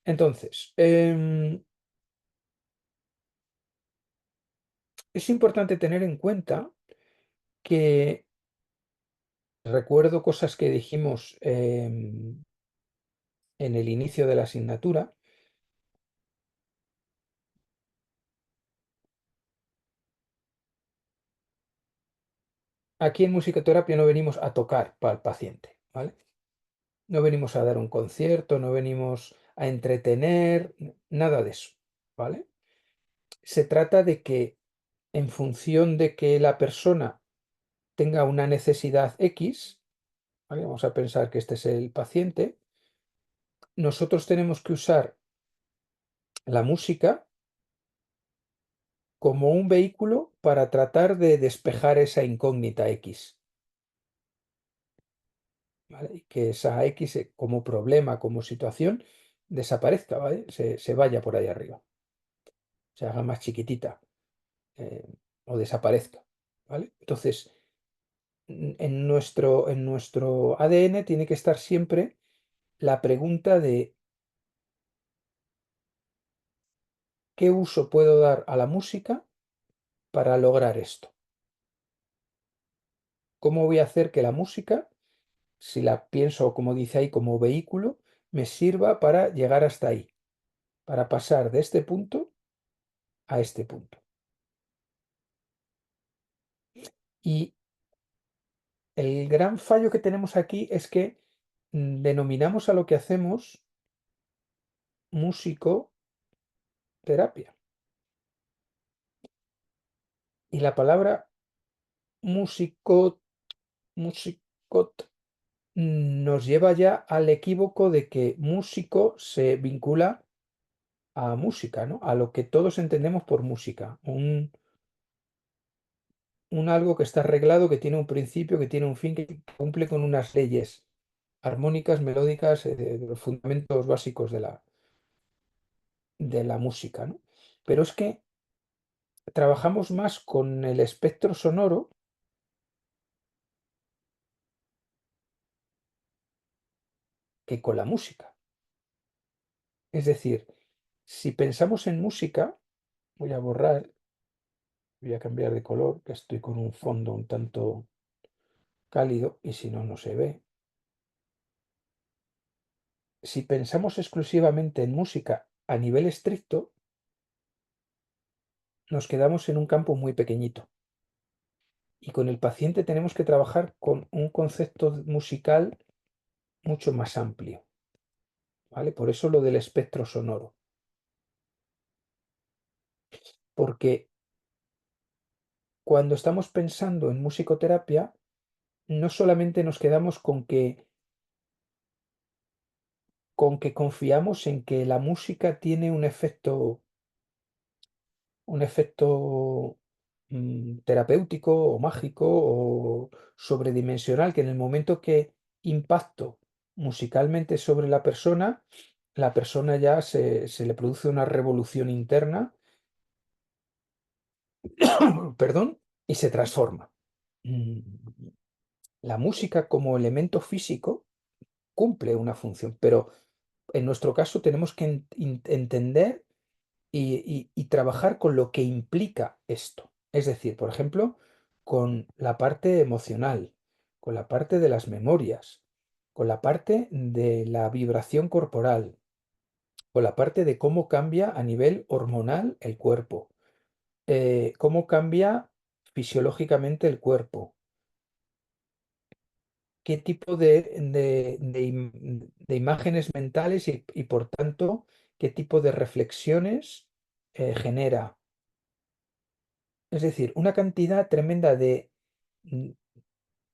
Entonces, es importante tener en cuenta que recuerdo cosas que dijimos en el inicio de la asignatura. Aquí en musicoterapia no venimos a tocar para el paciente, ¿vale? No venimos a dar un concierto, no venimos a entretener, nada de eso, ¿vale? Se trata de que en función de que la persona tenga una necesidad X, ¿vale? Vamos a pensar que este es el paciente, nosotros tenemos que usar la música como un vehículo para tratar de despejar esa incógnita X, ¿vale? Y que esa X como problema, como situación, desaparezca, ¿vale? Se vaya por ahí arriba, se haga más chiquitita eh, o desaparezca, ¿vale? Entonces, en nuestro ADN tiene que estar siempre la pregunta de qué uso puedo dar a la música para lograr esto. ¿Cómo voy a hacer que la música, si la pienso, como dice ahí, como vehículo, me sirva para llegar hasta ahí, para pasar de este punto a este punto? Y el gran fallo que tenemos aquí es que denominamos a lo que hacemos musicoterapia. Y la palabra músico, musicot nos lleva ya al equívoco de que músico se vincula a música, ¿no? A lo que todos entendemos por música. Un algo que está arreglado, que tiene un principio, que tiene un fin, que cumple con unas leyes armónicas, melódicas, de los fundamentos básicos de la música, ¿no? Pero es que trabajamos más con el espectro sonoro que con la música. Es decir, si pensamos en música, voy a borrar, voy a cambiar de color, que estoy con un fondo un tanto cálido y si no, no se ve. Si pensamos exclusivamente en música a nivel estricto, nos quedamos en un campo muy pequeñito. Y con el paciente tenemos que trabajar con un concepto musical mucho más amplio, ¿vale? Por eso lo del espectro sonoro. Porque cuando estamos pensando en musicoterapia, no solamente nos quedamos con que confiamos en que la música tiene un efecto terapéutico o mágico o sobredimensional, que en el momento que impacto musicalmente sobre la persona ya se le produce una revolución interna, perdón, y se transforma. Mm, La música como elemento físico cumple una función, pero en nuestro caso tenemos que entender y trabajar con lo que implica esto. Es decir, por ejemplo, con la parte emocional, con la parte de las memorias, con la parte de la vibración corporal, con la parte de cómo cambia a nivel hormonal el cuerpo, cómo cambia fisiológicamente el cuerpo, qué tipo de imágenes mentales y, por tanto, qué tipo de reflexiones genera. Es decir, una cantidad tremenda mm,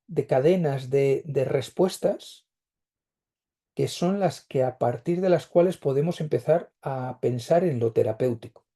de cadenas de respuestas que son las que a partir de las cuales podemos empezar a pensar en lo terapéutico,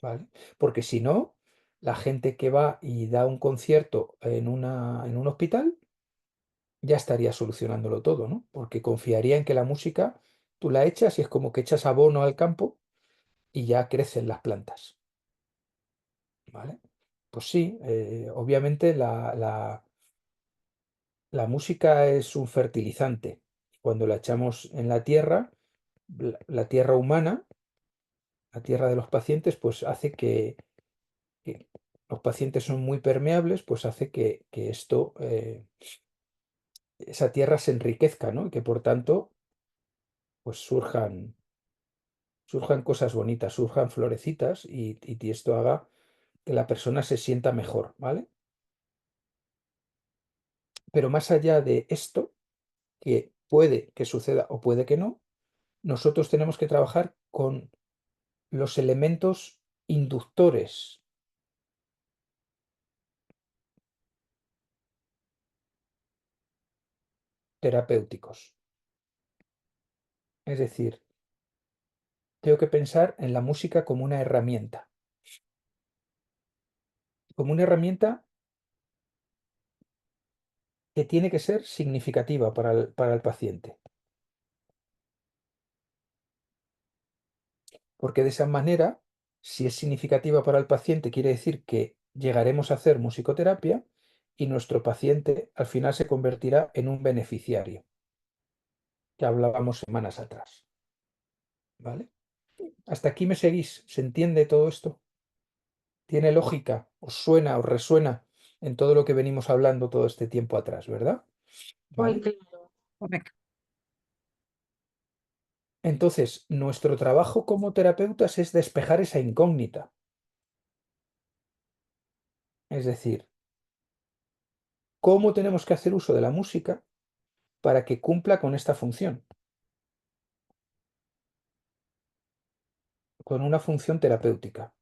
¿vale? Porque si no, la gente que va y da un concierto en un hospital ya estaría solucionándolo todo, ¿no? Porque confiaría en que la música tú la echas y es como que echas abono al campo y ya crecen las plantas, ¿vale? Pues sí, obviamente la música es un fertilizante. Cuando la echamos en la tierra, la tierra humana, la tierra de los pacientes, pues hace que los pacientes son muy permeables, pues hace que esto, esa tierra se enriquezca, ¿no? Y que por tanto, pues surjan cosas bonitas, surjan florecitas y esto haga que la persona se sienta mejor, ¿vale? Pero más allá de esto, que puede que suceda o puede que no, nosotros tenemos que trabajar con los elementos inductores terapéuticos. Es decir, tengo que pensar en la música como una herramienta que tiene que ser significativa para el paciente, porque de esa manera, si es significativa para el paciente, quiere decir que llegaremos a hacer musicoterapia y nuestro paciente al final se convertirá en un beneficiario, que hablábamos semanas atrás, ¿vale? ¿Hasta aquí me seguís? ¿Se entiende todo esto? ¿Tiene lógica? ¿Os suena, os resuena en todo lo que venimos hablando todo este tiempo atrás, verdad? Muy ¿Vale? claro, correcto. Entonces, nuestro trabajo como terapeutas es despejar esa incógnita. Es decir, ¿cómo tenemos que hacer uso de la música para que cumpla con esta función? Con una función terapéutica.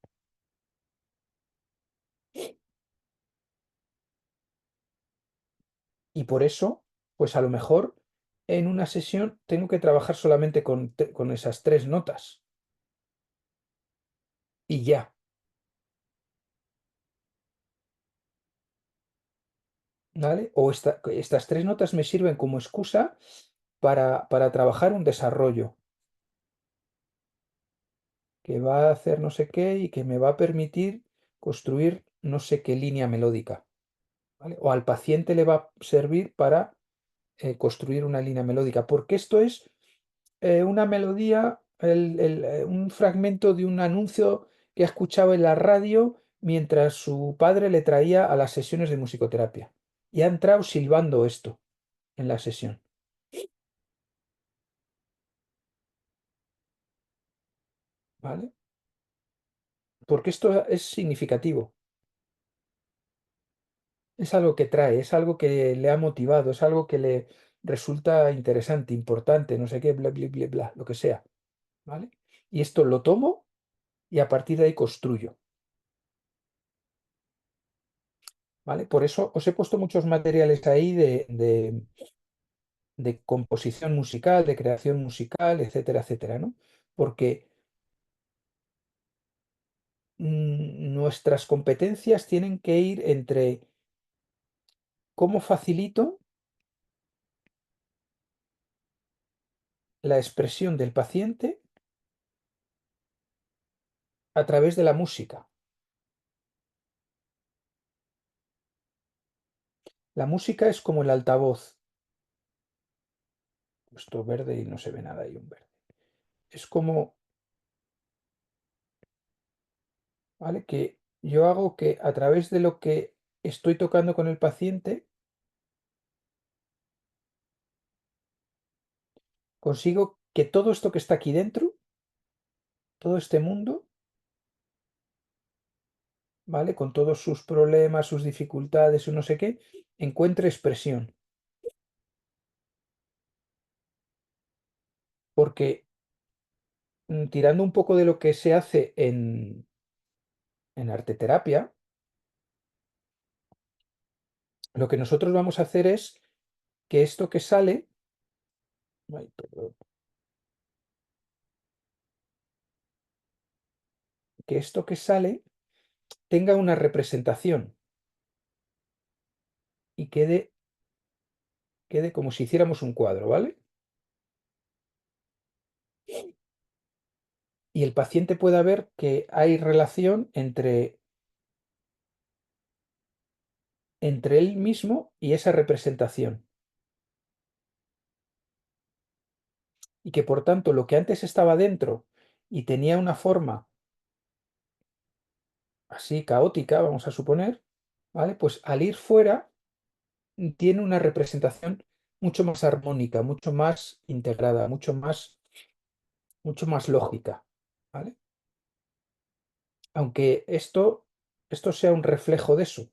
Y por eso, pues a lo mejor en una sesión tengo que trabajar solamente con esas tres notas. Y ya, ¿vale? O estas tres notas me sirven como excusa para trabajar un desarrollo que va a hacer no sé qué y que me va a permitir construir no sé qué línea melódica, ¿vale? O al paciente le va a servir para construir una línea melódica, porque esto es una melodía, un fragmento de un anuncio que ha escuchado en la radio mientras su padre le traía a las sesiones de musicoterapia. Y ha entrado silbando esto en la sesión, ¿vale? Porque esto es significativo, es algo que trae, es algo que le ha motivado, es algo que le resulta interesante, importante, no sé qué, bla, bla, bla, bla, lo que sea, ¿vale? Y esto lo tomo y a partir de ahí construyo, ¿vale? Por eso os he puesto muchos materiales ahí de composición musical, de creación musical, etcétera, etcétera, ¿no? Porque nuestras competencias tienen que ir entre cómo facilito la expresión del paciente a través de la música. La música es como el altavoz, puesto verde y no se ve nada ahí un verde. Es como, ¿vale? Que yo hago que a través de lo que estoy tocando con el paciente, consigo que todo esto que está aquí dentro, todo este mundo, ¿vale? Con todos sus problemas, sus dificultades, su no sé qué, encuentre expresión. Porque tirando un poco de lo que se hace en arteterapia, lo que nosotros vamos a hacer es que esto que sale, ay, perdón, que esto que sale tenga una representación y quede como si hiciéramos un cuadro, ¿vale? Y el paciente pueda ver que hay relación entre él mismo y esa representación. y que por tanto lo que antes estaba dentro y tenía una forma así caótica, vamos a suponer, ¿vale? Pues al ir fuera tiene una representación mucho más armónica, mucho más integrada, mucho más lógica, ¿vale? Aunque esto sea un reflejo de eso,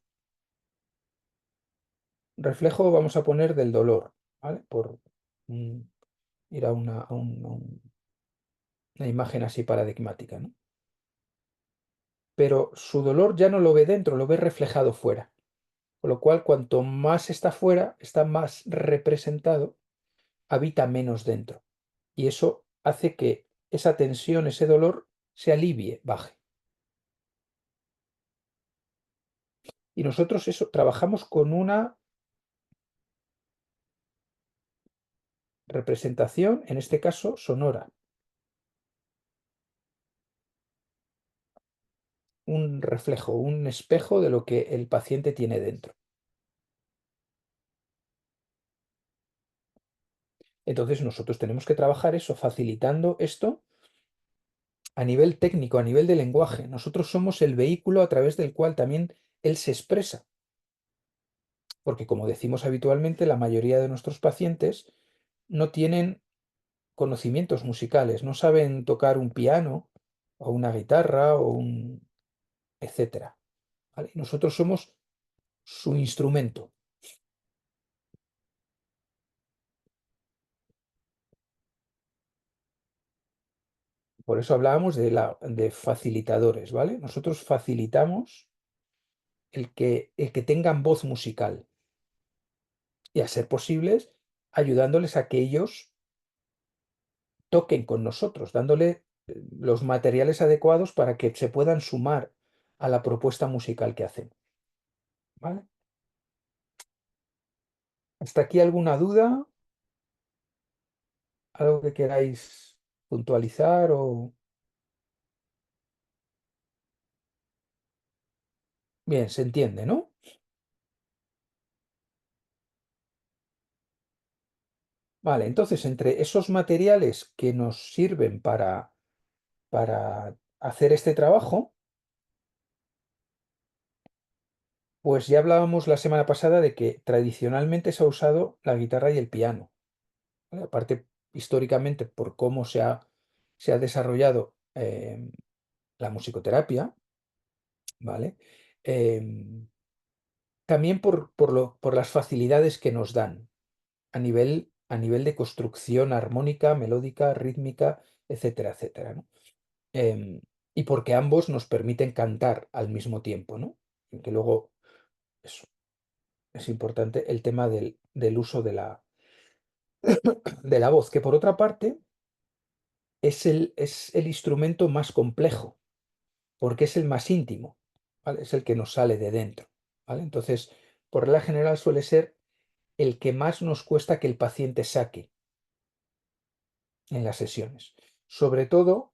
un reflejo vamos a poner del dolor, ¿vale? Por mm, ir a una imagen así paradigmática, ¿no? Pero su dolor ya no lo ve dentro, lo ve reflejado fuera. Con lo cual, cuanto más está fuera, está más representado, habita menos dentro. Y eso hace que esa tensión, ese dolor, se alivie, baje. Y nosotros eso, trabajamos con una representación, en este caso, sonora, un reflejo, un espejo de lo que el paciente tiene dentro. Entonces nosotros tenemos que trabajar eso, facilitando esto a nivel técnico, a nivel de lenguaje. Nosotros somos el vehículo a través del cual también él se expresa. Porque como decimos habitualmente, la mayoría de nuestros pacientes no tienen conocimientos musicales, no saben tocar un piano o una guitarra o un etcétera. ¿Vale? Nosotros somos su instrumento. Por eso hablábamos de facilitadores, ¿vale? Nosotros facilitamos el que tengan voz musical y, a ser posibles, ayudándoles a que ellos toquen con nosotros, dándole los materiales adecuados para que se puedan sumar a la propuesta musical que hacen. ¿Vale? ¿Hasta aquí alguna duda? ¿Algo que queráis puntualizar o...? Bien, se entiende, ¿no? Vale, entonces entre esos materiales que nos sirven para hacer este trabajo, pues ya hablábamos la semana pasada de que tradicionalmente se ha usado la guitarra y el piano. ¿Vale? Aparte, históricamente, por cómo se ha desarrollado la musicoterapia, ¿vale? Em, También por las facilidades que nos dan a nivel de construcción armónica, melódica, rítmica, etcétera, etcétera, ¿no? Em, y porque ambos nos permiten cantar al mismo tiempo, ¿no? Y que luego eso, es importante el tema del uso de la voz, que por otra parte es el instrumento más complejo, porque es el más íntimo, ¿vale? Es el que nos sale de dentro, ¿vale? Entonces, por regla general suele ser el que más nos cuesta que el paciente saque en las sesiones. Sobre todo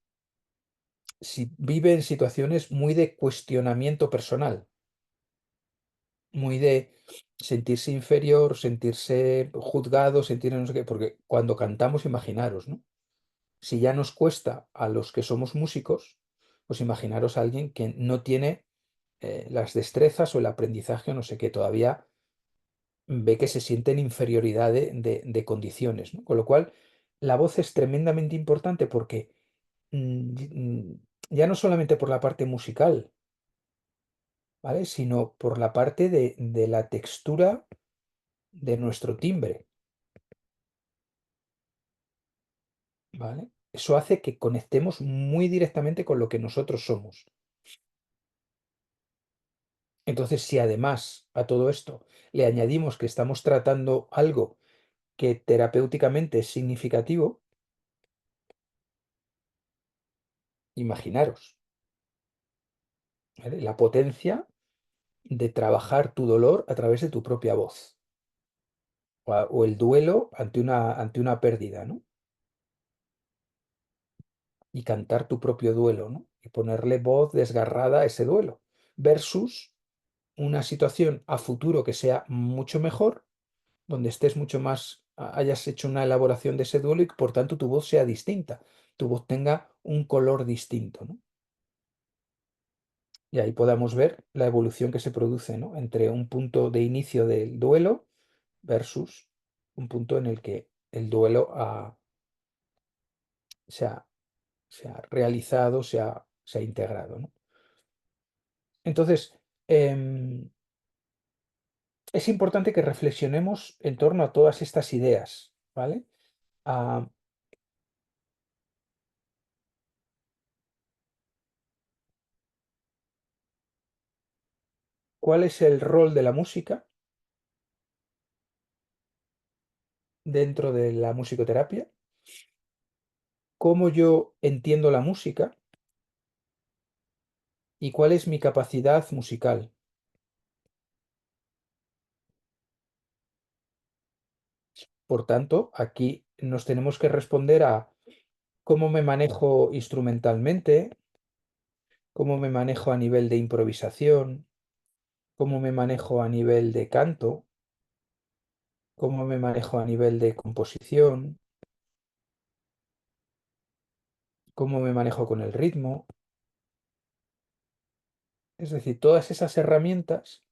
si vive en situaciones muy de cuestionamiento personal, muy de sentirse inferior, sentirse juzgado, sentir no sé qué, porque cuando cantamos, imaginaros, ¿no? Si ya nos cuesta a los que somos músicos, pues imaginaros a alguien que no tiene las destrezas o el aprendizaje o no sé qué, todavía ve que se siente en inferioridad de condiciones, ¿no? Con lo cual, la voz es tremendamente importante porque ya no solamente por la parte musical, ¿vale? Sino por la parte de la textura de nuestro timbre, ¿vale? Eso hace que conectemos muy directamente con lo que nosotros somos. Entonces, si además a todo esto le añadimos que estamos tratando algo que terapéuticamente es significativo, imaginaros, ¿vale? La potencia de trabajar tu dolor a través de tu propia voz o el duelo ante una pérdida, ¿no? Y cantar tu propio duelo, ¿no? Y ponerle voz desgarrada a ese duelo, versus una situación a futuro que sea mucho mejor, donde estés mucho más hayas hecho una elaboración de ese duelo y por tanto tu voz sea distinta, tu voz tenga un color distinto, ¿no? Y ahí podamos ver la evolución que se produce, ¿no? Entre un punto de inicio del duelo versus un punto en el que el duelo se ha, se ha realizado, se ha integrado, ¿no? Entonces, em, es importante que reflexionemos en torno a todas estas ideas, ¿vale? Ah, ¿cuál es el rol de la música dentro de la musicoterapia? ¿Cómo yo entiendo la música? ¿Y cuál es mi capacidad musical? Por tanto, aquí nos tenemos que responder a cómo me manejo instrumentalmente, cómo me manejo a nivel de improvisación, cómo me manejo a nivel de canto, cómo me manejo a nivel de composición, cómo me manejo con el ritmo. Es decir, todas esas herramientas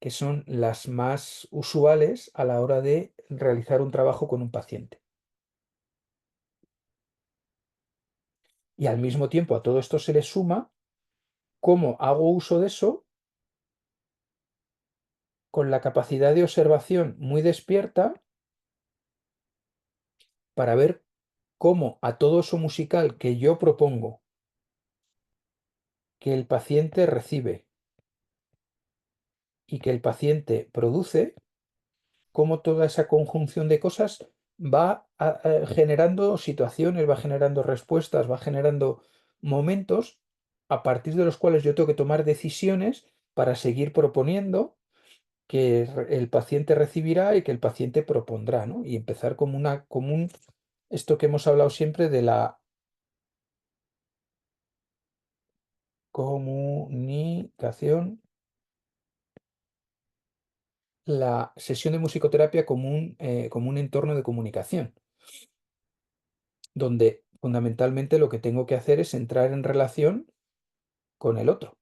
que son las más usuales a la hora de realizar un trabajo con un paciente. Y al mismo tiempo a todo esto se le suma cómo hago uso de eso con la capacidad de observación muy despierta para ver cómo a todo eso musical que yo propongo, que el paciente recibe y que el paciente produce, cómo toda esa conjunción de cosas va generando situaciones, va generando respuestas, va generando momentos a partir de los cuales yo tengo que tomar decisiones para seguir proponiendo que el paciente recibirá y que el paciente propondrá, ¿no? Y empezar como una común, esto que hemos hablado siempre de la comunicación, la sesión de musicoterapia como un entorno de comunicación, donde fundamentalmente lo que tengo que hacer es entrar en relación con el otro.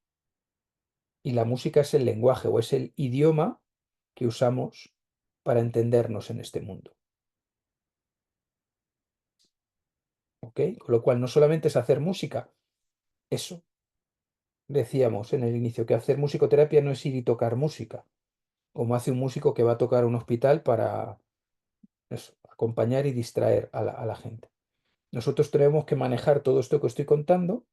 Y la música es el lenguaje o es el idioma que usamos para entendernos en este mundo. ¿Ok? Con lo cual no solamente es hacer música, eso decíamos en el inicio, que hacer musicoterapia no es ir y tocar música, como hace un músico que va a tocar a un hospital para eso, acompañar y distraer a la gente. Nosotros tenemos que manejar todo esto que estoy contando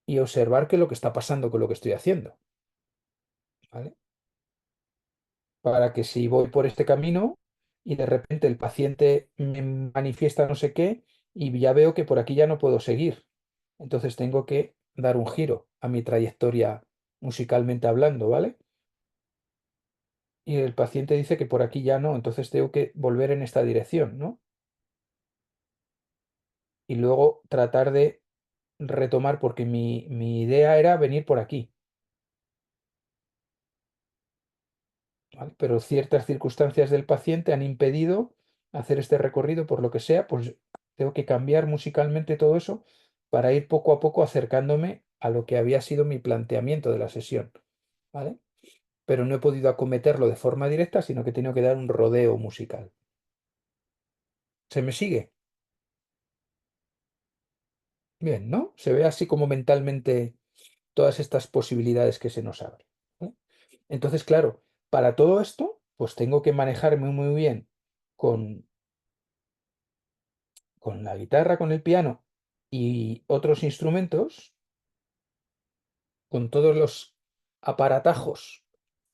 y observar qué es lo que está pasando con lo que estoy haciendo, ¿vale? Para que si voy por este camino y de repente el paciente me manifiesta no sé qué y ya veo que por aquí ya no puedo seguir, entonces tengo que dar un giro a mi trayectoria musicalmente hablando, ¿vale? Y el paciente dice que por aquí ya no, entonces tengo que volver en esta dirección, ¿no? Y luego tratar de retomar, porque mi idea era venir por aquí, ¿vale? Pero ciertas circunstancias del paciente han impedido hacer este recorrido, por lo que sea, pues tengo que cambiar musicalmente todo eso para ir poco a poco acercándome a lo que había sido mi planteamiento de la sesión, ¿vale? Pero no he podido acometerlo de forma directa, sino que he tenido que dar un rodeo musical. ¿Se me sigue? Bien, ¿no? Se ve así como mentalmente todas estas posibilidades que se nos abren, ¿eh? Entonces, claro, para todo esto, pues tengo que manejarme muy bien con, con la guitarra, con el piano y otros instrumentos, con todos los aparatajos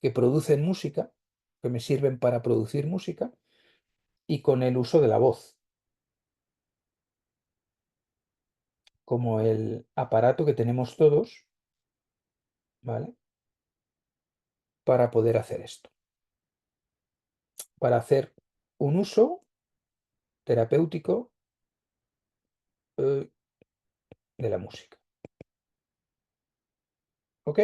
que producen música, que me sirven para producir música, y con el uso de la voz, como el aparato que tenemos todos, ¿vale? Para poder hacer esto, para hacer un uso terapéutico eh, de la música. ¿Ok?